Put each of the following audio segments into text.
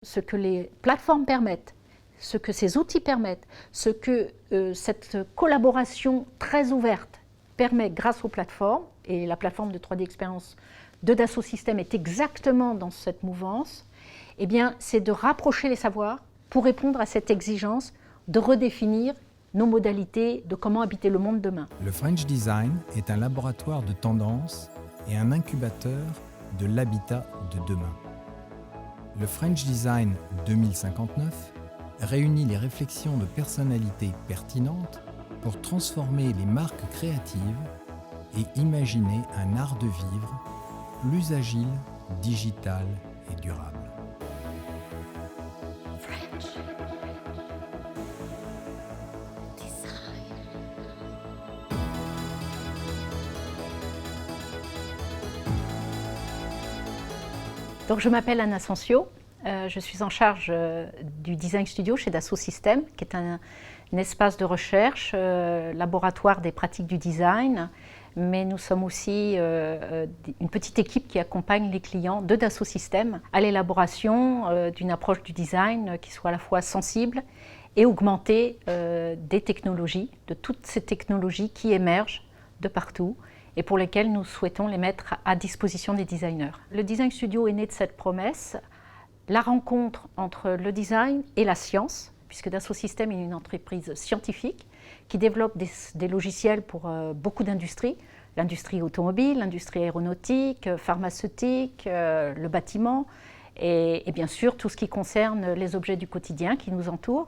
Ce que les plateformes permettent, ce que ces outils permettent, ce que cette collaboration très ouverte permet grâce aux plateformes, et la plateforme de 3D Experience de Dassault Systèmes est exactement dans cette mouvance, eh bien, c'est de rapprocher les savoirs pour répondre à cette exigence de redéfinir nos modalités de comment habiter le monde demain. Le French Design est un laboratoire de tendance et un incubateur de l'habitat de demain. Le French Design 2059 réunit les réflexions de personnalités pertinentes pour transformer les marques créatives et imaginer un art de vivre plus agile, digital et durable. Donc, je m'appelle Anne Asensio, je suis en charge du Design Studio chez Dassault Systèmes, qui est un espace de recherche, laboratoire des pratiques du design, mais nous sommes aussi une petite équipe qui accompagne les clients de Dassault Systèmes à l'élaboration d'une approche du design qui soit à la fois sensible et augmentée des technologies, de toutes ces technologies qui émergent de partout et pour lesquelles nous souhaitons les mettre à disposition des designers. Le Design Studio est né de cette promesse, la rencontre entre le design et la science, puisque Dassault Systèmes est une entreprise scientifique qui développe des logiciels pour beaucoup d'industries, l'industrie automobile, l'industrie aéronautique, pharmaceutique, le bâtiment et bien sûr tout ce qui concerne les objets du quotidien qui nous entourent.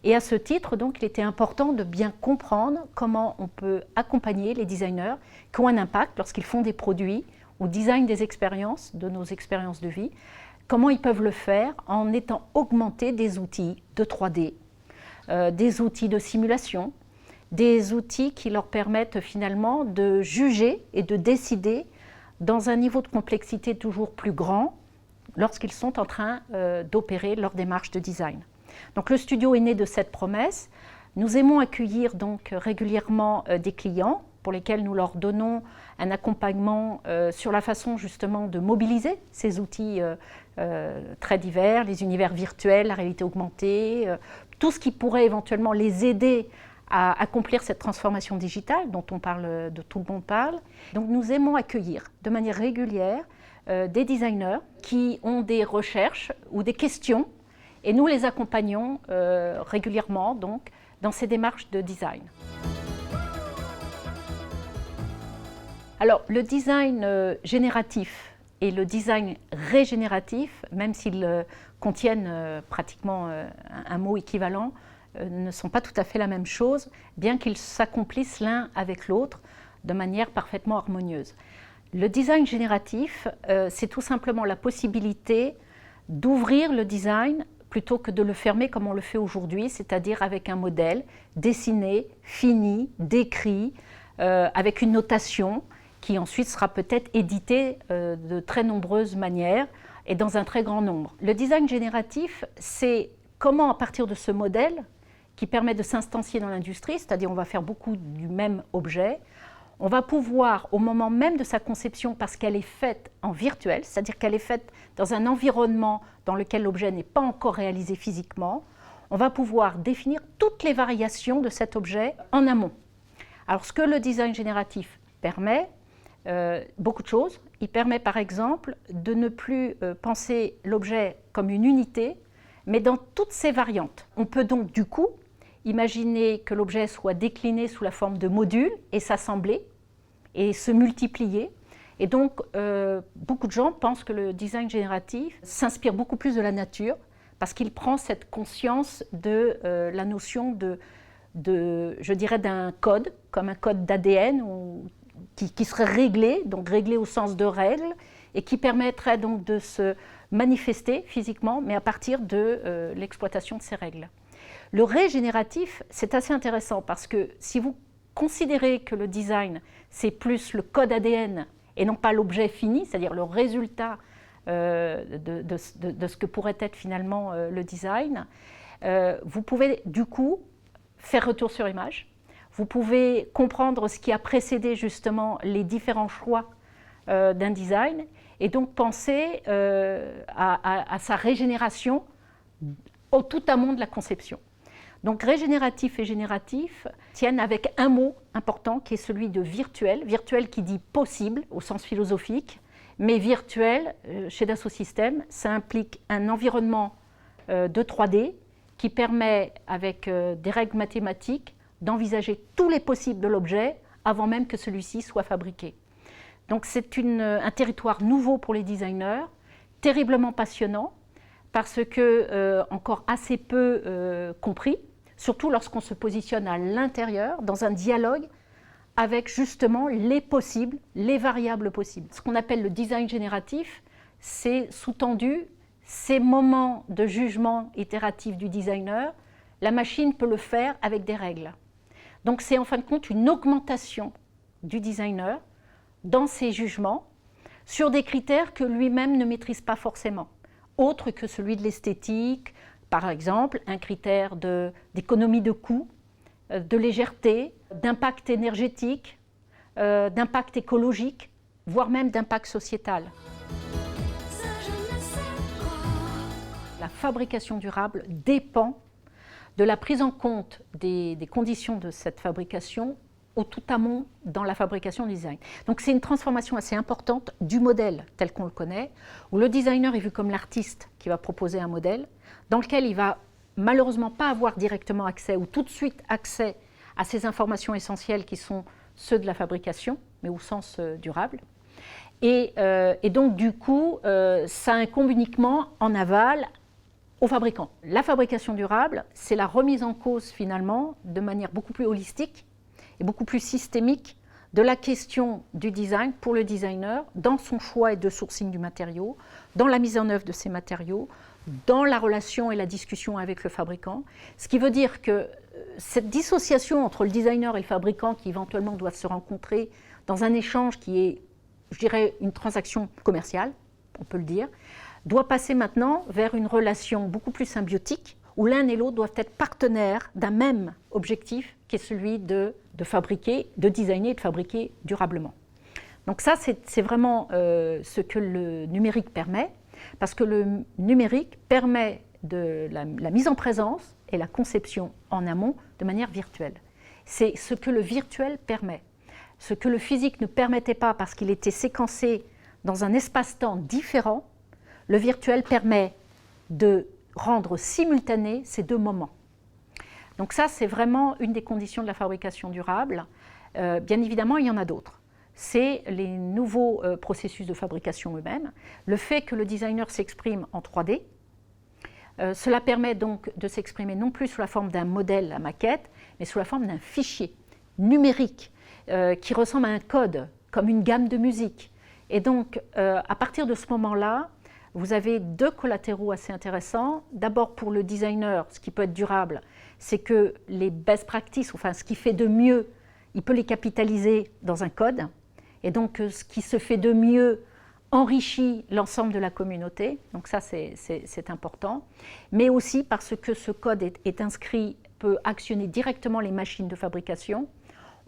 Et à ce titre, donc, il était important de bien comprendre comment on peut accompagner les designers qui ont un impact lorsqu'ils font des produits ou designent des expériences, de nos expériences de vie, comment ils peuvent le faire en étant augmentés des outils de 3D, des outils de simulation, des outils qui leur permettent finalement de juger et de décider dans un niveau de complexité toujours plus grand lorsqu'ils sont en train d'opérer leur démarche de design. Donc le studio est né de cette promesse. Nous aimons accueillir donc régulièrement des clients pour lesquels nous leur donnons un accompagnement sur la façon justement de mobiliser ces outils très divers, les univers virtuels, la réalité augmentée, tout ce qui pourrait éventuellement les aider à accomplir cette transformation digitale dont tout le monde parle. Donc nous aimons accueillir de manière régulière des designers qui ont des recherches ou des questions et nous les accompagnons régulièrement donc, dans ces démarches de design. Alors, le design génératif et le design régénératif, même s'ils contiennent pratiquement un mot équivalent, ne sont pas tout à fait la même chose, bien qu'ils s'accomplissent l'un avec l'autre de manière parfaitement harmonieuse. Le design génératif, c'est tout simplement la possibilité d'ouvrir le design plutôt que de le fermer comme on le fait aujourd'hui, c'est-à-dire avec un modèle dessiné, fini, décrit, avec une notation qui ensuite sera peut-être éditée de très nombreuses manières et dans un très grand nombre. Le design génératif, c'est comment à partir de ce modèle qui permet de s'instancier dans l'industrie, c'est-à-dire on va faire beaucoup du même objet, on va pouvoir, au moment même de sa conception, parce qu'elle est faite en virtuel, c'est-à-dire qu'elle est faite dans un environnement dans lequel l'objet n'est pas encore réalisé physiquement, on va pouvoir définir toutes les variations de cet objet en amont. Alors ce que le design génératif permet, beaucoup de choses. Il permet par exemple de ne plus penser l'objet comme une unité, mais dans toutes ses variantes. On peut donc du coup imaginer que l'objet soit décliné sous la forme de modules et s'assembler et se multiplier. Et donc, beaucoup de gens pensent que le design génératif s'inspire beaucoup plus de la nature parce qu'il prend cette conscience de la notion je dirais, d'un code, comme un code d'ADN qui serait réglé, donc réglé au sens de règles, et qui permettrait donc de se manifester physiquement, mais à partir de l'exploitation de ces règles. Le régénératif, c'est assez intéressant parce que si vous considérez que le design, c'est plus le code ADN et non pas l'objet fini, c'est-à-dire le résultat de ce que pourrait être finalement le design, vous pouvez du coup faire retour sur image, vous pouvez comprendre ce qui a précédé justement les différents choix d'un design et donc penser à sa régénération au tout amont de la conception. Donc régénératif et génératif tiennent avec un mot important qui est celui de virtuel. Virtuel qui dit possible au sens philosophique, mais virtuel, chez Dassault Systèmes, ça implique un environnement de 3D qui permet, avec des règles mathématiques, d'envisager tous les possibles de l'objet avant même que celui-ci soit fabriqué. Donc c'est un territoire nouveau pour les designers, terriblement passionnant, parce que encore assez peu compris, surtout lorsqu'on se positionne à l'intérieur, dans un dialogue avec justement les possibles, les variables possibles. Ce qu'on appelle le design génératif, c'est sous-tendu ces moments de jugement itératif du designer, la machine peut le faire avec des règles. Donc c'est en fin de compte une augmentation du designer dans ses jugements sur des critères que lui-même ne maîtrise pas forcément, autres que celui de l'esthétique, par exemple un critère d'économie de coût, de légèreté, d'impact énergétique, d'impact écologique, voire même d'impact sociétal. La fabrication durable dépend de la prise en compte des conditions de cette fabrication au tout amont dans la fabrication du design. Donc c'est une transformation assez importante du modèle tel qu'on le connaît, où le designer est vu comme l'artiste qui va proposer un modèle, dans lequel il va malheureusement pas avoir directement accès ou tout de suite accès à ces informations essentielles qui sont ceux de la fabrication, mais au sens durable. Et donc du coup, ça incombe uniquement en aval aux fabricants. La fabrication durable, c'est la remise en cause finalement, de manière beaucoup plus holistique et beaucoup plus systémique, de la question du design pour le designer, dans son choix et de sourcing du matériau, dans la mise en œuvre de ces matériaux, dans la relation et la discussion avec le fabricant. Ce qui veut dire que cette dissociation entre le designer et le fabricant, qui éventuellement doivent se rencontrer dans un échange qui est, je dirais, une transaction commerciale, on peut le dire, doit passer maintenant vers une relation beaucoup plus symbiotique, où l'un et l'autre doivent être partenaires d'un même objectif, qui est celui de fabriquer, de designer et de fabriquer durablement. Donc ça, c'est vraiment ce que le numérique permet, parce que le numérique permet de la mise en présence et la conception en amont de manière virtuelle. C'est ce que le virtuel permet. Ce que le physique ne permettait pas parce qu'il était séquencé dans un espace-temps différent, le virtuel permet de rendre simultanés ces deux moments. Donc ça, c'est vraiment une des conditions de la fabrication durable. Bien évidemment, il y en a d'autres. C'est les nouveaux processus de fabrication eux-mêmes, le fait que le designer s'exprime en 3D. Cela permet donc de s'exprimer non plus sous la forme d'un modèle, la maquette, mais sous la forme d'un fichier numérique qui ressemble à un code, comme une gamme de musique. Et donc, à partir de ce moment-là, vous avez deux collatéraux assez intéressants. D'abord, pour le designer, ce qui peut être durable, c'est que les best practices, enfin ce qui fait de mieux, il peut les capitaliser dans un code. Et donc, ce qui se fait de mieux enrichit l'ensemble de la communauté. Donc ça, c'est important. Mais aussi parce que ce code est inscrit, peut actionner directement les machines de fabrication.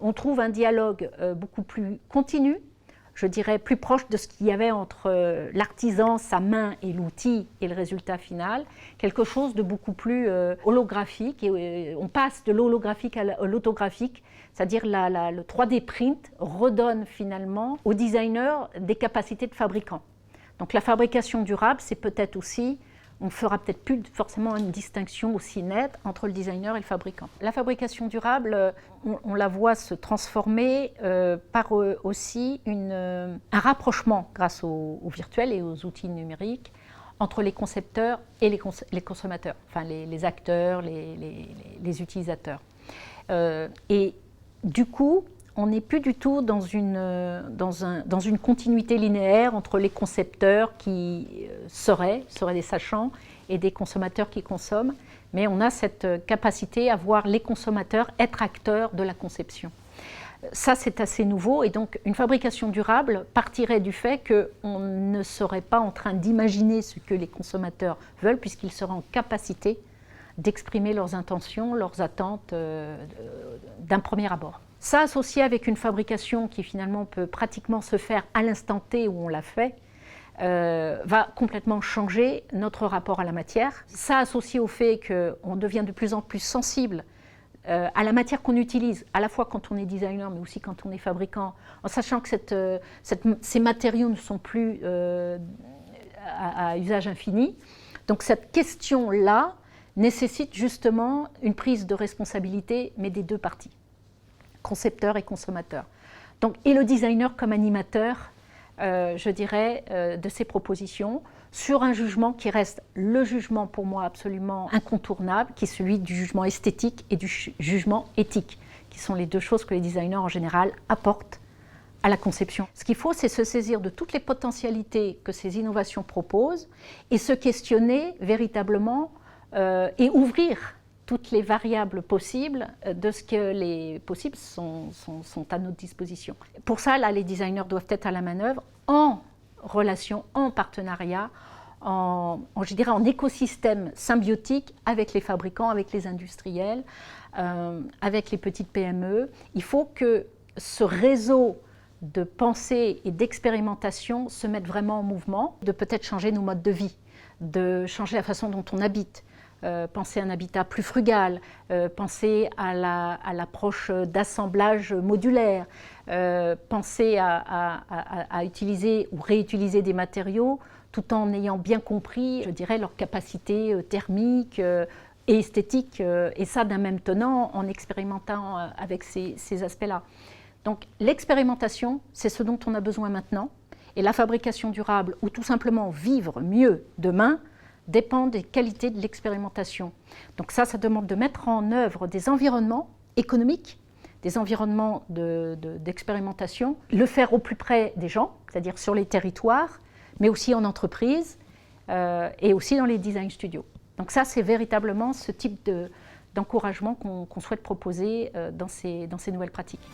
On trouve un dialogue beaucoup plus continu, je dirais plus proche de ce qu'il y avait entre l'artisan, sa main et l'outil et le résultat final, quelque chose de beaucoup plus holographique. Et on passe de l'holographique à l'autographique, c'est-à-dire le 3D print redonne finalement au designer des capacités de fabricant. Donc la fabrication durable, c'est peut-être aussi, on ne fera peut-être plus forcément une distinction aussi nette entre le designer et le fabricant. La fabrication durable, on la voit se transformer par aussi un rapprochement grâce au virtuel et aux outils numériques entre les concepteurs et les consommateurs, enfin les acteurs, les utilisateurs. Et du coup, on n'est plus du tout dans une continuité linéaire entre les concepteurs qui seraient des sachants et des consommateurs qui consomment, mais on a cette capacité à voir les consommateurs être acteurs de la conception. Ça, c'est assez nouveau, et donc une fabrication durable partirait du fait qu'on ne serait pas en train d'imaginer ce que les consommateurs veulent, puisqu'ils seraient en capacité d'exprimer leurs intentions, leurs attentes d'un premier abord. Ça, associé avec une fabrication qui finalement peut pratiquement se faire à l'instant T où on l'a fait, va complètement changer notre rapport à la matière. Ça associé au fait qu'on devient de plus en plus sensible à la matière qu'on utilise, à la fois quand on est designer, mais aussi quand on est fabricant, en sachant que ces matériaux ne sont plus à usage infini. Donc cette question-là nécessite justement une prise de responsabilité, mais des deux parties, concepteur et consommateur. Donc, et le designer comme animateur, je dirais, de ces propositions, sur un jugement qui reste le jugement pour moi absolument incontournable, qui est celui du jugement esthétique et du jugement éthique, qui sont les deux choses que les designers en général apportent à la conception. Ce qu'il faut, c'est se saisir de toutes les potentialités que ces innovations proposent et se questionner véritablement et ouvrir toutes les variables possibles de ce que les possibles sont à notre disposition. Pour ça, là, les designers doivent être à la manœuvre en relation, en partenariat, je dirais en écosystème symbiotique avec les fabricants, avec les industriels, avec les petites PME. Il faut que ce réseau de pensée et d'expérimentation se mette vraiment en mouvement, de peut-être changer nos modes de vie, de changer la façon dont on habite, penser à un habitat plus frugal, penser à l'approche d'assemblage modulaire, penser à utiliser ou réutiliser des matériaux tout en ayant bien compris, je dirais, leur capacité thermique et esthétique, et ça d'un même tenant en expérimentant avec ces aspects-là. Donc l'expérimentation, c'est ce dont on a besoin maintenant, et la fabrication durable, ou tout simplement vivre mieux demain, dépend des qualités de l'expérimentation. Donc ça demande de mettre en œuvre des environnements économiques, des environnements d'expérimentation, le faire au plus près des gens, c'est-à-dire sur les territoires, mais aussi en entreprise et aussi dans les design studios. Donc ça, c'est véritablement ce type d'encouragement qu'on souhaite proposer dans ces nouvelles pratiques.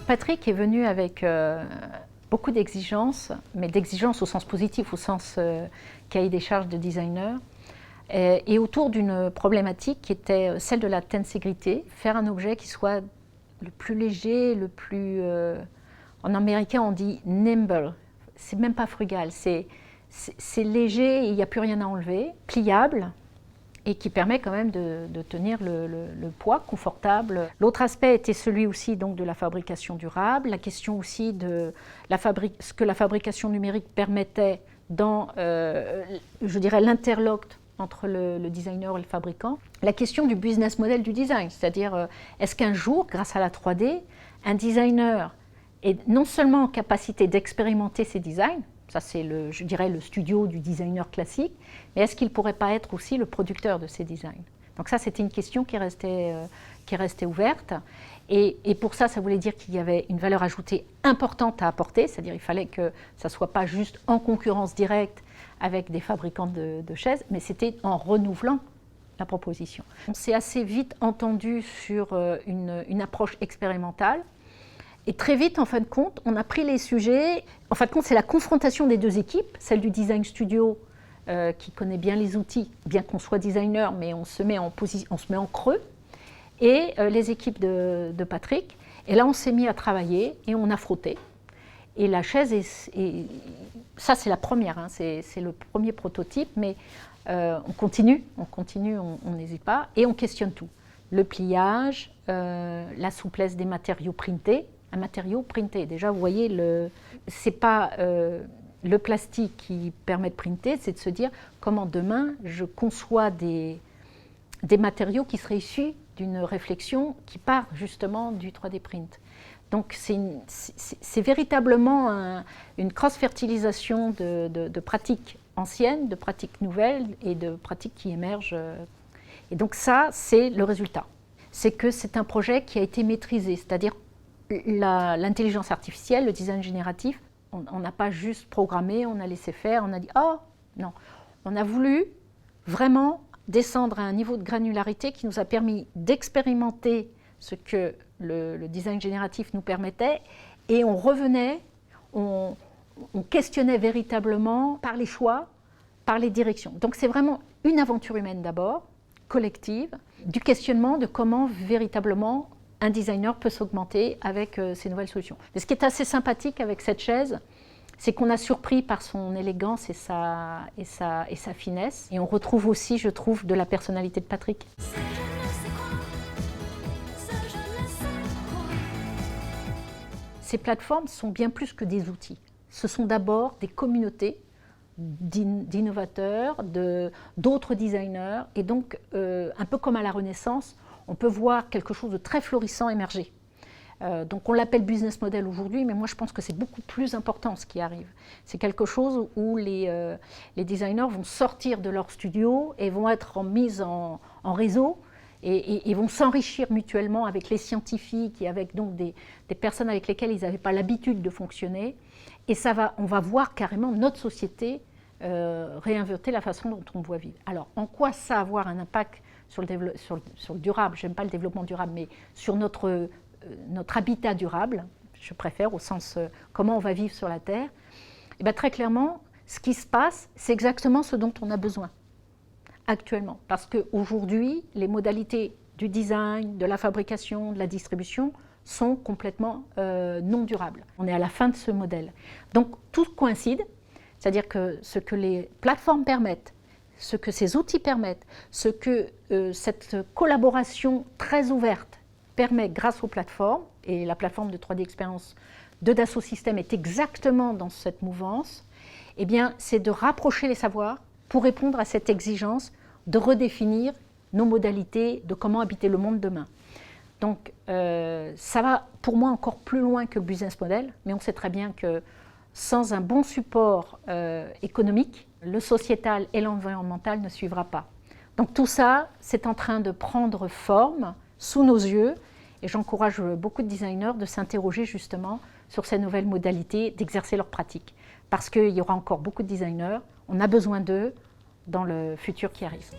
Patrick est venu avec beaucoup d'exigences, mais d'exigences au sens positif, au sens cahier des charges de designer, et autour d'une problématique qui était celle de la tenségrité, faire un objet qui soit le plus léger, le plus... en américain, on dit nimble, c'est même pas frugal, c'est léger et il n'y a plus rien à enlever, pliable, et qui permet quand même de tenir le poids confortable. L'autre aspect était celui aussi donc de la fabrication durable, la question aussi de ce que la fabrication numérique permettait dans, je dirais, l'interlock entre le designer et le fabricant. La question du business model du design, c'est-à-dire est-ce qu'un jour, grâce à la 3D, un designer est non seulement en capacité d'expérimenter ses designs, ça c'est je dirais le studio du designer classique, mais est-ce qu'il ne pourrait pas être aussi le producteur de ces designs? Donc ça c'était une question qui restait ouverte, et pour ça voulait dire qu'il y avait une valeur ajoutée importante à apporter, c'est-à-dire il fallait que ça ne soit pas juste en concurrence directe avec des fabricants de chaises, mais c'était en renouvelant la proposition. On s'est assez vite entendu sur une approche expérimentale. Et très vite, en fin de compte, on a pris les sujets. En fin de compte, c'est la confrontation des deux équipes, celle du design studio qui connaît bien les outils, bien qu'on soit designer, mais on se met en creux, et les équipes de Patrick. Et là, on s'est mis à travailler et on a frotté. Et la chaise, ça c'est la première, hein, c'est le premier prototype, mais on continue, on n'hésite pas, et on questionne tout. Le pliage, la souplesse des matériaux printés. Un matériau printé, déjà vous voyez, c'est pas le plastique qui permet de printer, c'est de se dire comment demain je conçois des matériaux qui seraient issus d'une réflexion qui part justement du 3D print. Donc c'est véritablement une cross-fertilisation de pratiques anciennes, de pratiques nouvelles et de pratiques qui émergent. Et donc ça, c'est le résultat. C'est que c'est un projet qui a été maîtrisé, c'est-à-dire l'intelligence artificielle, le design génératif, on n'a pas juste programmé, on a laissé faire, on a dit « oh !» Non, on a voulu vraiment descendre à un niveau de granularité qui nous a permis d'expérimenter ce que le design génératif nous permettait, et on revenait, on questionnait véritablement par les choix, par les directions. Donc c'est vraiment une aventure humaine d'abord, collective, du questionnement de comment véritablement un designer peut s'augmenter avec ces nouvelles solutions. Mais ce qui est assez sympathique avec cette chaise, c'est qu'on a surpris par son élégance et sa finesse. Et on retrouve aussi, je trouve, de la personnalité de Patrick. Ces plateformes sont bien plus que des outils. Ce sont d'abord des communautés d'innovateurs, d'autres designers. Et donc, un peu comme à la Renaissance, on peut voir quelque chose de très florissant émerger. Donc on l'appelle business model aujourd'hui, mais moi je pense que c'est beaucoup plus important ce qui arrive. C'est quelque chose où les designers vont sortir de leur studio et vont être mis en réseau et vont s'enrichir mutuellement avec les scientifiques et avec donc des personnes avec lesquelles ils n'avaient pas l'habitude de fonctionner. Et on va voir carrément notre société réinventer la façon dont on doit vivre. Alors en quoi ça va avoir un impact sur le durable, j'aime pas le développement durable, mais sur notre habitat durable, je préfère au sens comment on va vivre sur la Terre, et bien très clairement, ce qui se passe, c'est exactement ce dont on a besoin actuellement. Parce qu'aujourd'hui, les modalités du design, de la fabrication, de la distribution sont complètement non durables. On est à la fin de ce modèle. Donc tout coïncide, c'est-à-dire que ce que les plateformes permettent, ce que ces outils permettent, ce que cette collaboration très ouverte permet grâce aux plateformes, et la plateforme de 3D Experience de Dassault Systèmes est exactement dans cette mouvance, eh bien, c'est de rapprocher les savoirs pour répondre à cette exigence de redéfinir nos modalités de comment habiter le monde demain. Donc, ça va pour moi encore plus loin que le business model, mais on sait très bien que sans un bon support économique, le sociétal et l'environnemental ne suivra pas. Donc tout ça, c'est en train de prendre forme sous nos yeux, et j'encourage beaucoup de designers de s'interroger justement sur ces nouvelles modalités d'exercer leur pratique. Parce qu'il y aura encore beaucoup de designers, on a besoin d'eux dans le futur qui arrive.